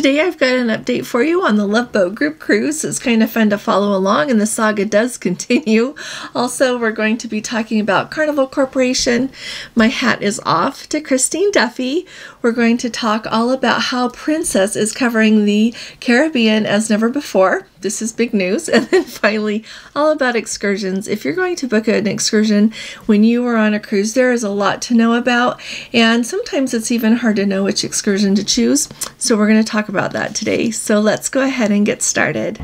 Today I've got an update for you on the Love Boat group cruise. It's kind of fun to follow along and the saga does continue. Also, we're going to be talking about Carnival Corporation. My hat is off to Christine Duffy. We're going to talk all about how Princess is covering the Caribbean as never before. This is big news. And then finally, all about excursions. If you're going to book an excursion when you are on a cruise, there is a lot to know about, and sometimes it's even hard to know which excursion to choose. So we're going to talk about that today. So let's go ahead and get started.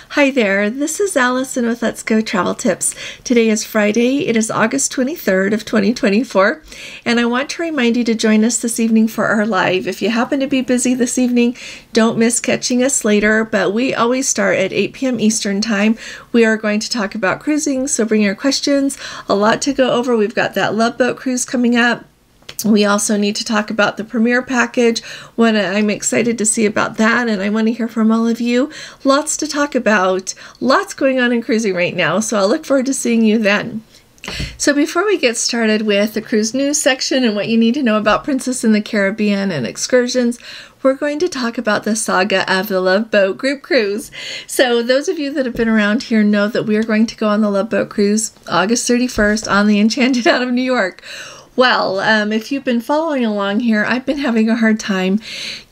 Hi there, this is Allison with Let's Go Travel Tips. Today is Friday, it is August 23rd of 2024, and I want to remind you to join us this evening for our live. If you happen to be busy this evening, don't miss catching us later, but we always start at 8 p.m. Eastern Time. We are going to talk about cruising, so bring your questions. A lot to go over. We've got that Love Boat cruise coming up. We also need to talk about the Premier package. I'm excited to see about that, and I want to hear from all of you. Lots to talk about. Lots going on in cruising right now, so I'll look forward to seeing you then. So before we get started with the cruise news section and what you need to know about Princess in the Caribbean and excursions, we're going to talk about the saga of the Love Boat group cruise. So those of you that have been around here know that we are going to go on the Love Boat cruise August 31st on the Enchanted out of New York. Well, if you've been following along here, I've been having a hard time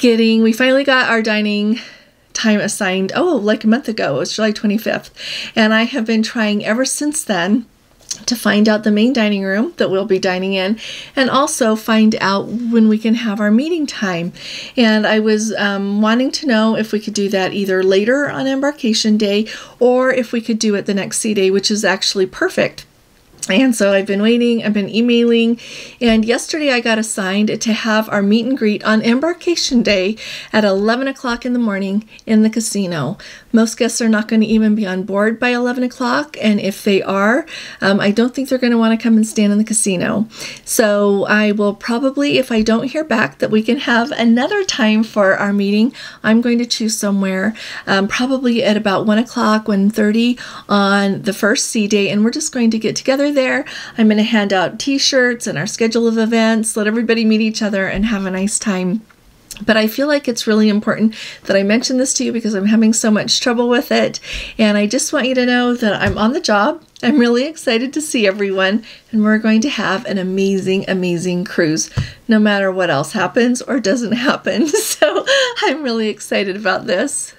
we finally got our dining time assigned, like a month ago. It was July 25th. And I have been trying ever since then to find out the main dining room that we'll be dining in, and also find out when we can have our meeting time. And I was wanting to know if we could do that either later on embarkation day or if we could do it the next sea day, which is actually perfect. And so I've been waiting, I've been emailing, and yesterday I got assigned to have our meet and greet on embarkation day at 11 o'clock in the morning in the casino. Most guests are not going to even be on board by 11 o'clock, and if they are, I don't think they're going to want to come and stand in the casino. So I will probably, if I don't hear back that we can have another time for our meeting, I'm going to choose somewhere, probably at about 1 o'clock, 1:30 on the first sea day, and we're just going to get together there. I'm going to hand out t-shirts and our schedule of events, let everybody meet each other and have a nice time. But I feel like it's really important that I mention this to you because I'm having so much trouble with it. And I just want you to know that I'm on the job. I'm really excited to see everyone, and we're going to have an amazing, amazing cruise, no matter what else happens or doesn't happen. So I'm really excited about this.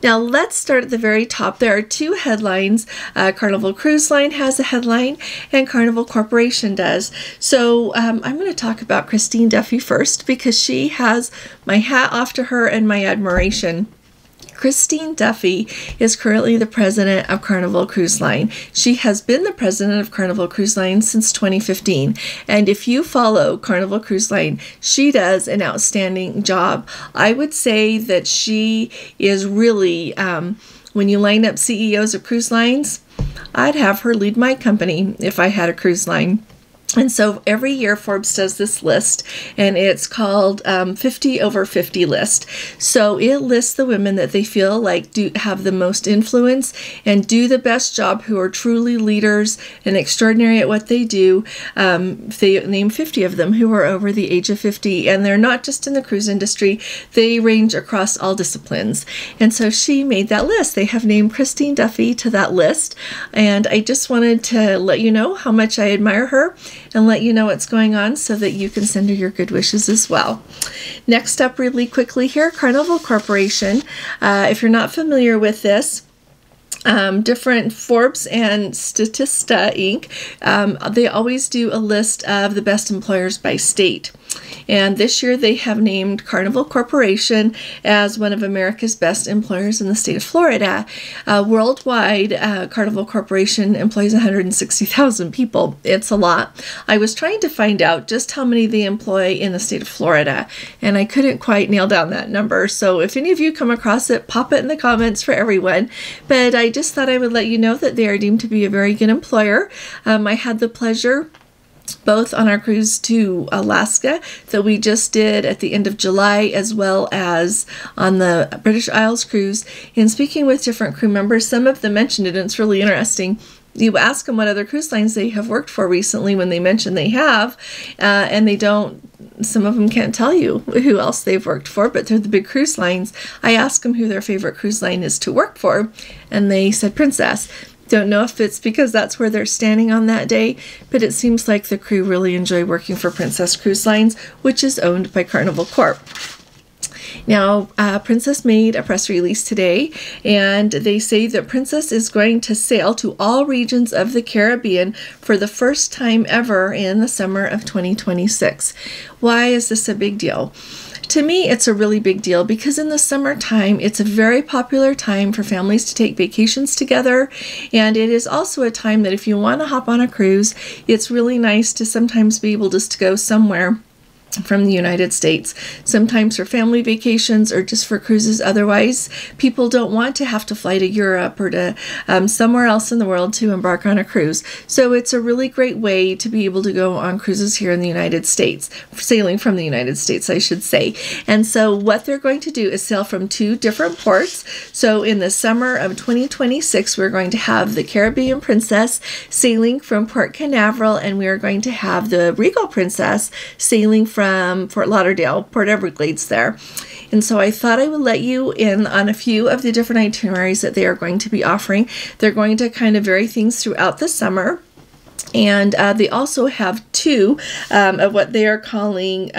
Now let's start at the very top. There are two headlines. Carnival Cruise Line has a headline and Carnival Corporation does. So I'm going to talk about Christine Duffy first because she has my hat off to her and my admiration. Christine Duffy is currently the president of Carnival Cruise Line. She has been the president of Carnival Cruise Line since 2015. And if you follow Carnival Cruise Line, she does an outstanding job. I would say that she is really, when you line up CEOs of cruise lines, I'd have her lead my company if I had a cruise line. And so every year Forbes does this list, and it's called 50 over 50 list. So it lists the women that they feel like have the most influence and do the best job, who are truly leaders and extraordinary at what they do. They name 50 of them who are over the age of 50, and they're not just in the cruise industry. They range across all disciplines. And so she made that list. They have named Christine Duffy to that list, and I just wanted to let you know how much I admire her and let you know what's going on so that you can send her your good wishes as well. Next up, really quickly here, Carnival Corporation. If you're not familiar with this, different Forbes and Statista Inc., they always do a list of the best employers by state. And this year they have named Carnival Corporation as one of America's best employers in the state of Florida. Worldwide, Carnival Corporation employs 160,000 people. It's a lot. I was trying to find out just how many they employ in the state of Florida, and I couldn't quite nail down that number. So if any of you come across it, pop it in the comments for everyone. But I just thought I would let you know that they are deemed to be a very good employer. I had the pleasure both on our cruise to Alaska that we just did at the end of July, as well as on the British Isles cruise. And speaking with different crew members, some of them mentioned it, and it's really interesting. You ask them what other cruise lines they have worked for recently when they mention they have, and they don't, some of them can't tell you who else they've worked for, but they're the big cruise lines. I asked them who their favorite cruise line is to work for, and they said Princess. Don't know if it's because that's where they're standing on that day, but it seems like the crew really enjoy working for Princess Cruise Lines, which is owned by Carnival Corp. Now, Princess made a press release today, and they say that Princess is going to sail to all regions of the Caribbean for the first time ever in the summer of 2026. Why is this a big deal? To me, it's a really big deal because in the summertime, it's a very popular time for families to take vacations together. And it is also a time that if you want to hop on a cruise, it's really nice to sometimes be able just to go somewhere from the United States, sometimes for family vacations or just for cruises. Otherwise, people don't want to have to fly to Europe or to somewhere else in the world to embark on a cruise. So it's a really great way to be able to go on cruises here in the United States, sailing from the United States, I should say. And so what they're going to do is sail from 2 different ports. So in the summer of 2026, we're going to have the Caribbean Princess sailing from Port Canaveral, and we are going to have the Regal Princess sailing from Fort Lauderdale, Port Everglades there. And so I thought I would let you in on a few of the different itineraries that they are going to be offering. They're going to kind of vary things throughout the summer. And they also have 2 of what they are calling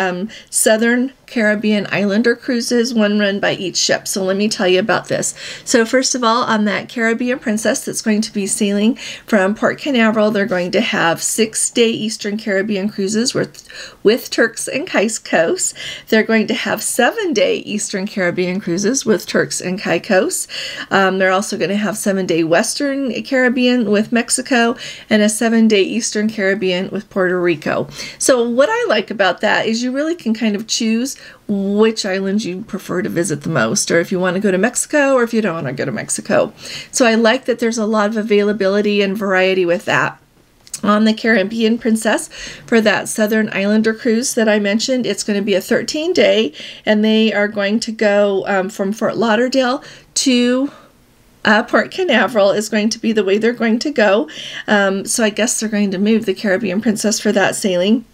Southern Caribbean Islander cruises, one run by each ship. So let me tell you about this. So first of all, on that Caribbean Princess that's going to be sailing from Port Canaveral, they're going to have 6-day Eastern Caribbean cruises with Turks and Caicos. They're going to have 7-day Eastern Caribbean cruises with Turks and Caicos. They're also going to have 7-day Western Caribbean with Mexico and a 7-day Eastern Caribbean with Puerto Rico. So what I like about that is you really can kind of choose which islands you prefer to visit the most, or if you want to go to Mexico or if you don't want to go to Mexico. So I like that there's a lot of availability and variety with that. On the Caribbean Princess, for that Southern Islander cruise that I mentioned, it's going to be a 13-day, and they are going to go from Fort Lauderdale to Port Canaveral is going to be the way they're going to go. So I guess they're going to move the Caribbean Princess for that sailing.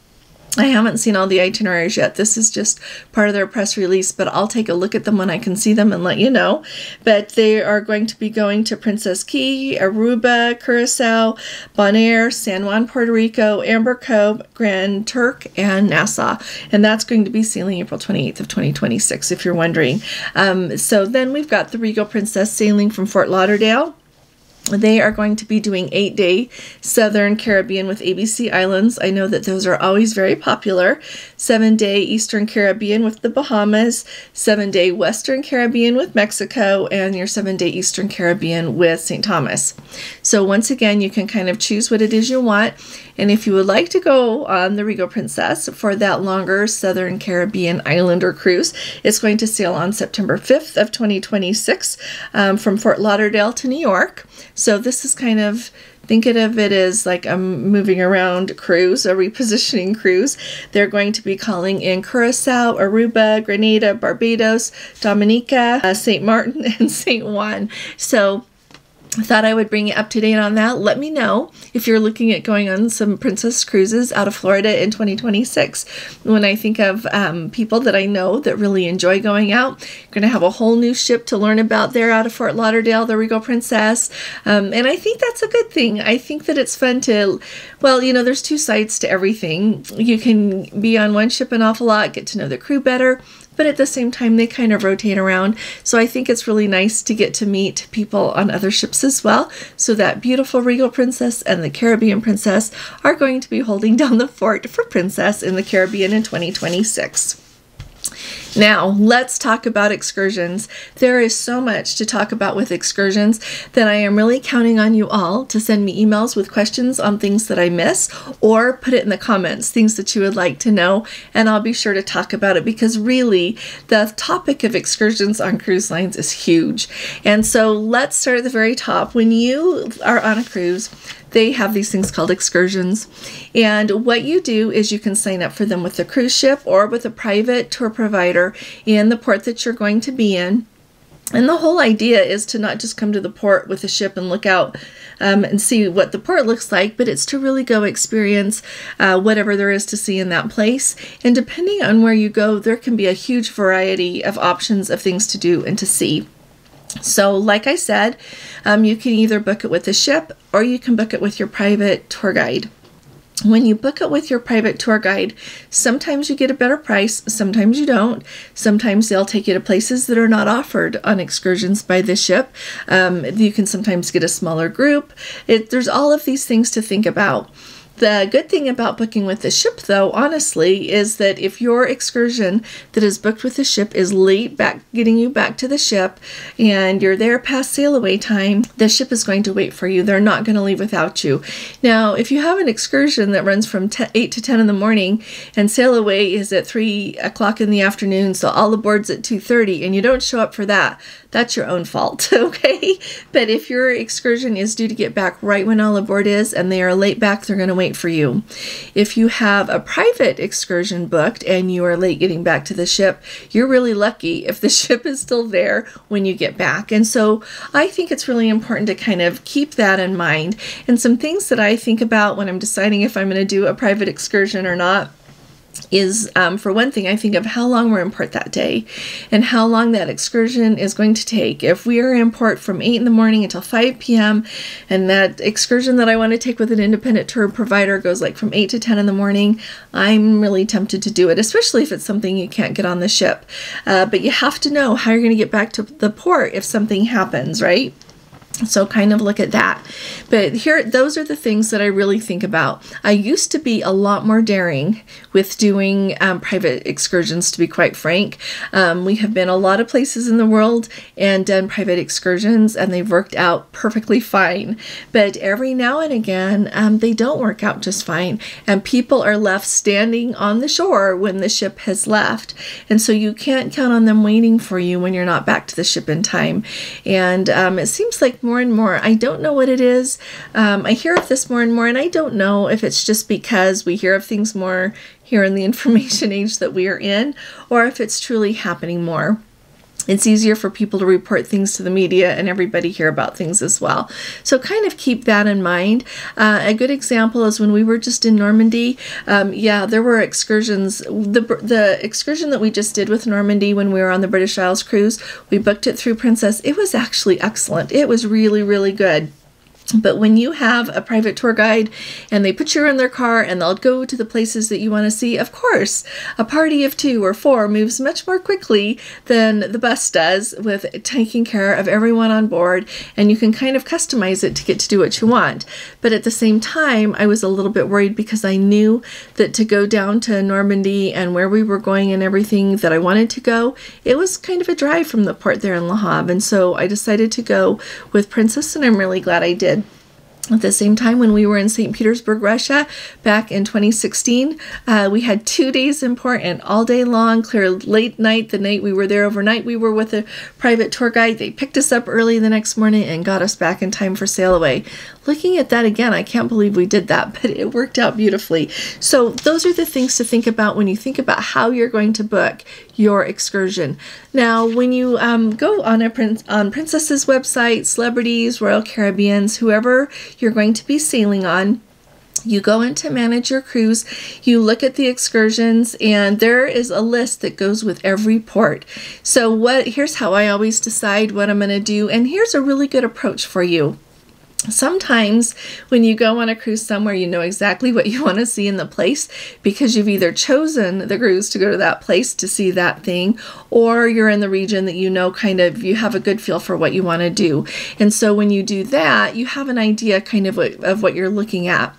I haven't seen all the itineraries yet. This is just part of their press release, but I'll take a look at them when I can see them and let you know. But they are going to be going to Princess Key, Aruba, Curacao, Bonaire, San Juan, Puerto Rico, Amber Cove, Grand Turk, and Nassau. And that's going to be sailing April 28th of 2026, if you're wondering. So then we've got the Regal Princess sailing from Fort Lauderdale. They are going to be doing 8-day Southern Caribbean with ABC Islands. I know that those are always very popular. 7-day Eastern Caribbean with the Bahamas, 7-day Western Caribbean with Mexico, and your 7-day Eastern Caribbean with St. Thomas. So once again, you can kind of choose what it is you want. And if you would like to go on the Regal Princess for that longer Southern Caribbean Islander cruise, it's going to sail on September 5th of 2026 from Fort Lauderdale to New York. So this is kind of, think of it as like a moving around cruise, a repositioning cruise. They're going to be calling in Curacao, Aruba, Grenada, Barbados, Dominica, St. Martin, and St. Juan. So I thought I would bring you up to date on that. Let me know if you're looking at going on some Princess cruises out of Florida in 2026. When I think of people that I know that really enjoy going out, you're going to have a whole new ship to learn about there out of Fort Lauderdale, the Regal Princess. And I think that's a good thing. I think that it's fun to, well, you know, there's 2 sides to everything. You can be on one ship an awful lot, get to know the crew better, but at the same time, they kind of rotate around. So I think it's really nice to get to meet people on other ships as well. So that beautiful Regal Princess and the Caribbean Princess are going to be holding down the fort for Princess in the Caribbean in 2026. Now, let's talk about excursions. There is so much to talk about with excursions that I am really counting on you all to send me emails with questions on things that I miss, or put it in the comments, things that you would like to know, and I'll be sure to talk about it, because really the topic of excursions on cruise lines is huge. And so let's start at the very top. When you are on a cruise, they have these things called excursions, and what you do is you can sign up for them with the cruise ship or with a private tour provider in the port that you're going to be in. And the whole idea is to not just come to the port with the ship and look out and see what the port looks like, but it's to really go experience whatever there is to see in that place. And depending on where you go, there can be a huge variety of options of things to do and to see. So like I said, you can either book it with the ship or you can book it with your private tour guide. When you book it with your private tour guide, sometimes you get a better price, sometimes you don't. Sometimes they'll take you to places that are not offered on excursions by the ship. You can sometimes get a smaller group. There's all of these things to think about. The good thing about booking with the ship, though, honestly, is that if your excursion that is booked with the ship is late getting you back to the ship and you're there past sail away time, the ship is going to wait for you. They're not going to leave without you. Now, if you have an excursion that runs from 8 to 10 in the morning and sail away is at 3 o'clock in the afternoon, so all aboard's at 2:30, and you don't show up for that, that's your own fault, okay? But if your excursion is due to get back right when all aboard is and they are late back, they're going to wait for you. If you have a private excursion booked and you are late getting back to the ship, you're really lucky if the ship is still there when you get back. And so I think it's really important to kind of keep that in mind. And some things that I think about when I'm deciding if I'm going to do a private excursion or not is, for one thing, I think of how long we're in port that day and how long that excursion is going to take. If we are in port from 8 in the morning until 5 p.m. and that excursion that I want to take with an independent tour provider goes like from 8 to 10 in the morning, I'm really tempted to do it, especially if it's something you can't get on the ship. But you have to know how you're going to get back to the port if something happens, right? So kind of look at that. But here, those are the things that I really think about. I used to be a lot more daring with doing private excursions, to be quite frank. We have been a lot of places in the world and done private excursions, and they've worked out perfectly fine. But every now and again, they don't work out just fine, and people are left standing on the shore when the ship has left. And so you can't count on them waiting for you when you're not back to the ship in time. And it seems like more and more, I don't know what it is. I hear of this more and more, and I don't know if it's just because we hear of things more here in the information age that we are in, or if it's truly happening more. It's easier for people to report things to the media and everybody hear about things as well. So kind of keep that in mind. A good example is when we were just in Normandy. Yeah, there were excursions. The excursion that we just did with Normandy when we were on the British Isles cruise, we booked it through Princess. It was actually excellent. It was really, really good. But when you have a private tour guide and they put you in their car and they'll go to the places that you want to see, of course, a party of 2 or 4 moves much more quickly than the bus does with taking care of everyone on board, and you can kind of customize it to get to do what you want. But at the same time, I was a little bit worried because I knew that to go down to Normandy and where we were going and everything that I wanted to go, it was kind of a drive from the port there in Le Havre. And so I decided to go with Princess, and I'm really glad I did. At the same time, when we were in St. Petersburg, Russia, back in 2016, we had 2 days in port and all day long, clear late night. The night we were there overnight, we were with a private tour guide. They picked us up early the next morning and got us back in time for sail away. Looking at that again, I can't believe we did that, but it worked out beautifully. So those are the things to think about when you think about how you're going to book your excursion. Now, when you go on Princess's website, Celebrities, Royal Caribbean's, whoever you're going to be sailing on, you go into manage your cruise, you look at the excursions, and there is a list that goes with every port. So here's how I always decide what I'm going to do, and here's a really good approach for you. Sometimes when you go on a cruise somewhere, you know exactly what you want to see in the place because you've either chosen the cruise to go to that place to see that thing, or you're in the region that you know kind of, you have a good feel for what you want to do. And so when you do that, you have an idea kind of what you're looking at.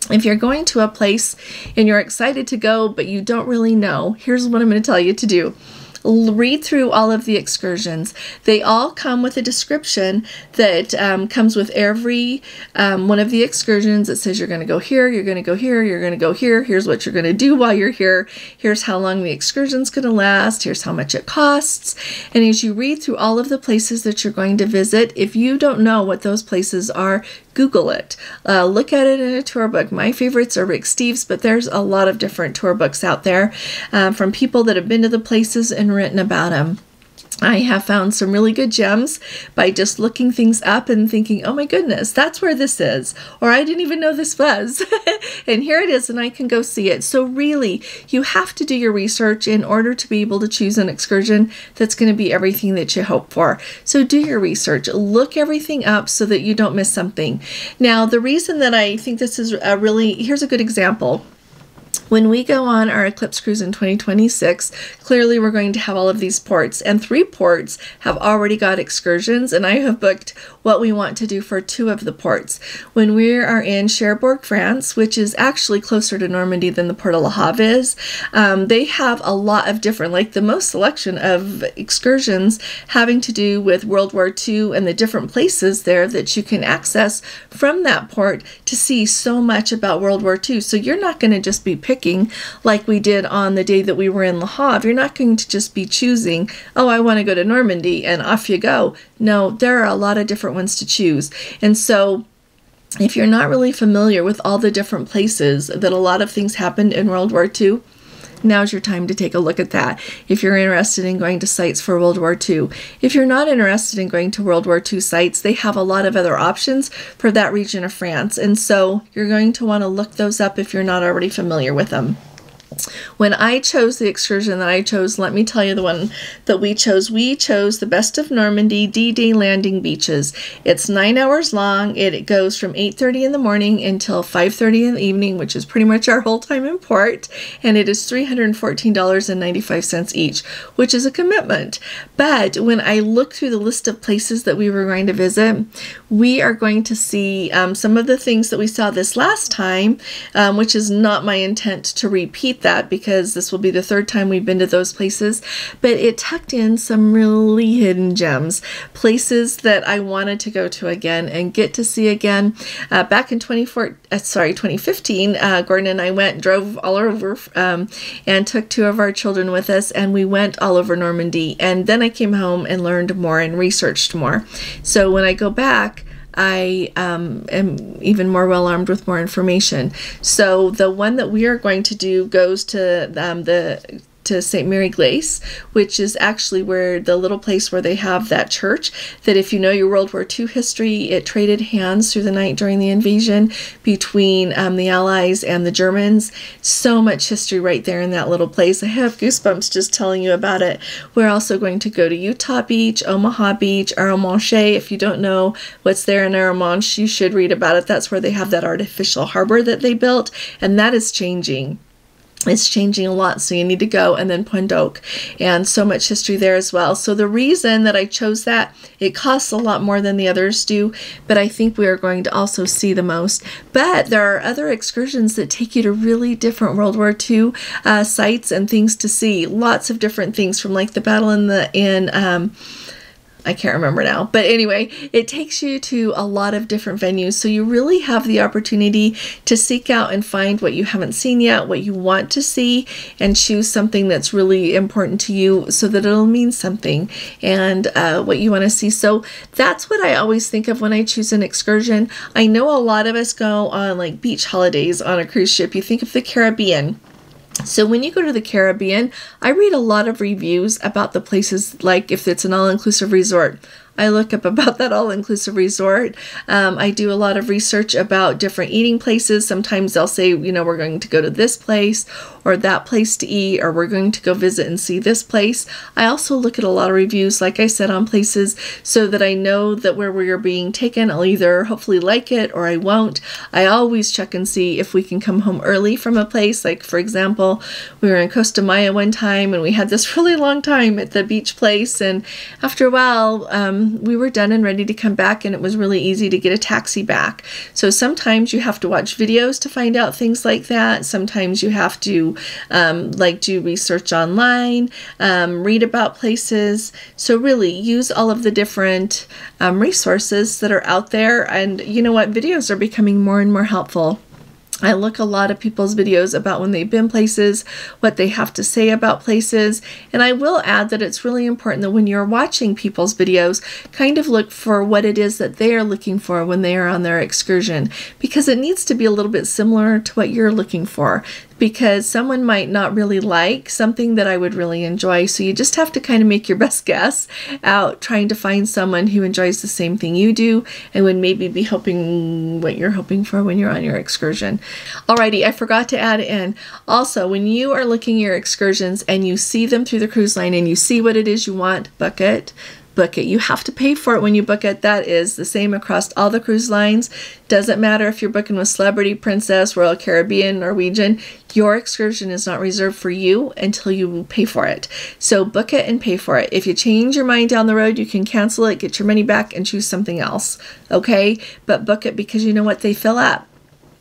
If you're going to a place and you're excited to go, but you don't really know, here's what I'm going to tell you to do. Read through all of the excursions. They all come with a description that comes with every one of the excursions. It says you're going to go here, you're going to go here, you're going to go here, here's what you're going to do while you're here, here's how long the excursion's going to last, here's how much it costs. And as you read through all of the places that you're going to visit, if you don't know what those places are, Google it. Look at it in a tour book. My favorites are Rick Steves, but there's a lot of different tour books out there from people that have been to the places and written about them. I have found some really good gems by just looking things up and thinking, oh my goodness, that's where this is. Or I didn't even know this was. And here it is, and I can go see it. So really, you have to do your research in order to be able to choose an excursion that's going to be everything that you hope for. So do your research. Look everything up so that you don't miss something. Now, the reason that I think this is here's a good example. When we go on our Eclipse cruise in 2026, clearly we're going to have all of these ports, and 3 ports have already got excursions, and I have booked what we want to do for 2 of the ports. When we are in Cherbourg, France, which is actually closer to Normandy than the Port of Le Havre is, they have a lot of different, like the most selection of excursions having to do with World War II and the different places there that you can access from that port to see so much about World War II. So you're not going to just be picking like we did on the day that we were in Le Havre. You're not going to just be choosing, oh, I want to go to Normandy, and off you go. No, there are a lot of different ones to choose. And so if you're not really familiar with all the different places that a lot of things happened in World War II, now's your time to take a look at that. If you're interested in going to sites for World War II. If you're not interested in going to World War II sites, they have a lot of other options for that region of France. And so you're going to want to look those up if you're not already familiar with them. When I chose the excursion that I chose, let me tell you the one that we chose. We chose the Best of Normandy D-Day Landing Beaches. It's 9 hours long. It goes from 8:30 in the morning until 5:30 in the evening, which is pretty much our whole time in port. And it is $314.95 each, which is a commitment. But when I look through the list of places that we were going to visit, we are going to see some of the things that we saw this last time, which is not my intent to repeat that because this will be the 3rd time we've been to those places, but it tucked in some really hidden gems, places that I wanted to go to again and get to see again. Back in 2015, Gordon and I drove all over and took 2 of our children with us, and we went all over Normandy, and then I came home and learned more and researched more. So when I go back, I am even more well armed with more information. So the one that we are going to do goes to to St. Mary Glace, which is actually where the little place where they have that church that, if you know your World War II history, it traded hands through the night during the invasion between the Allies and the Germans. So much history right there in that little place. I have goosebumps just telling you about it. We're also going to go to Utah Beach, Omaha Beach, Arromanches. If you don't know what's there in Arromanches, you should read about it. That's where they have that artificial harbor that they built, and that is changing. It's changing a lot, so you need to go. And then Pointe d'Oc, and so much history there as well. So the reason that I chose that, it costs a lot more than the others do, but I think we are going to also see the most. But there are other excursions that take you to really different World War II sites and things to see. Lots of different things, from like the battle in I can't remember now, but anyway, it takes you to a lot of different venues, so you really have the opportunity to seek out and find what you haven't seen yet, what you want to see, and choose something that's really important to you so that it'll mean something, and what you want to see. So that's what I always think of when I choose an excursion. I know a lot of us go on like beach holidays on a cruise ship. You think of the Caribbean. So when you go to the Caribbean, I read a lot of reviews about the places, like if it's an all-inclusive resort. I look up about that all-inclusive resort. I do a lot of research about different eating places. Sometimes they'll say, you know, we're going to go to this place or that place to eat, or we're going to go visit and see this place. I also look at a lot of reviews, like I said, on places, so that I know that where we are being taken, I'll either hopefully like it or I won't. I always check and see if we can come home early from a place. Like, for example, we were in Costa Maya one time and we had this really long time at the beach place, and after a while, we were done and ready to come back, and it was really easy to get a taxi back. So sometimes you have to watch videos to find out things like that. Sometimes you have to do research online, read about places. So really use all of the different resources that are out there. And you know what? Videos are becoming more and more helpful. I look a lot of people's videos about when they've been places, what they have to say about places, and I will add that it's really important that when you're watching people's videos, kind of look for what it is that they are looking for when they are on their excursion, because it needs to be a little bit similar to what you're looking for, because someone might not really like something that I would really enjoy. So you just have to kind of make your best guess out trying to find someone who enjoys the same thing you do and would maybe be hoping what you're hoping for when you're on your excursion. Alrighty, I forgot to add in. Also, when you are looking at your excursions and you see them through the cruise line and you see what it is you want, book it. Book it. You have to pay for it when you book it. That is the same across all the cruise lines. Doesn't matter if you're booking with Celebrity, Princess, Royal Caribbean, Norwegian. Your excursion is not reserved for you until you pay for it. So book it and pay for it. If you change your mind down the road, you can cancel it, get your money back, and choose something else. Okay? But book it, because you know what? They fill up.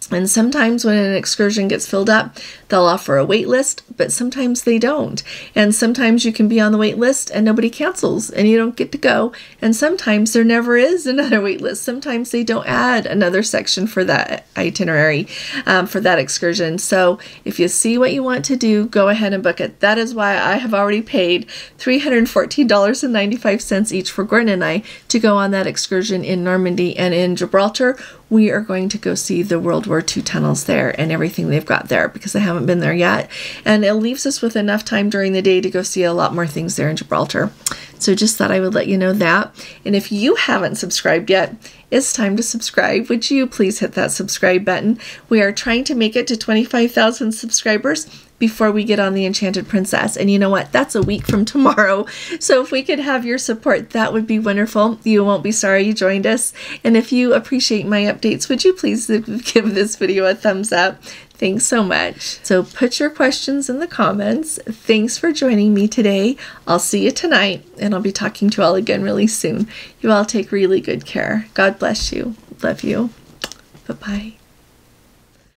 And sometimes when an excursion gets filled up, they'll offer a wait list, but sometimes they don't. And sometimes you can be on the wait list and nobody cancels and you don't get to go. And sometimes there never is another wait list. Sometimes they don't add another section for that itinerary, for that excursion. So if you see what you want to do, go ahead and book it. That is why I have already paid $314.95 each for Gordon and I to go on that excursion in Normandy and in Gibraltar. We are going to go see the World War II tunnels there and everything they've got there, because I haven't been there yet. And it leaves us with enough time during the day to go see a lot more things there in Gibraltar. So just thought I would let you know that. And if you haven't subscribed yet, it's time to subscribe. Would you please hit that subscribe button? We are trying to make it to 25,000 subscribers before we get on the Enchanted Princess. And you know what? That's a week from tomorrow. So if we could have your support, that would be wonderful. You won't be sorry you joined us. And if you appreciate my updates, would you please give this video a thumbs up? Thanks so much. So put your questions in the comments. Thanks for joining me today. I'll see you tonight, and I'll be talking to you all again really soon. You all take really good care. God bless you. Love you. Bye-bye.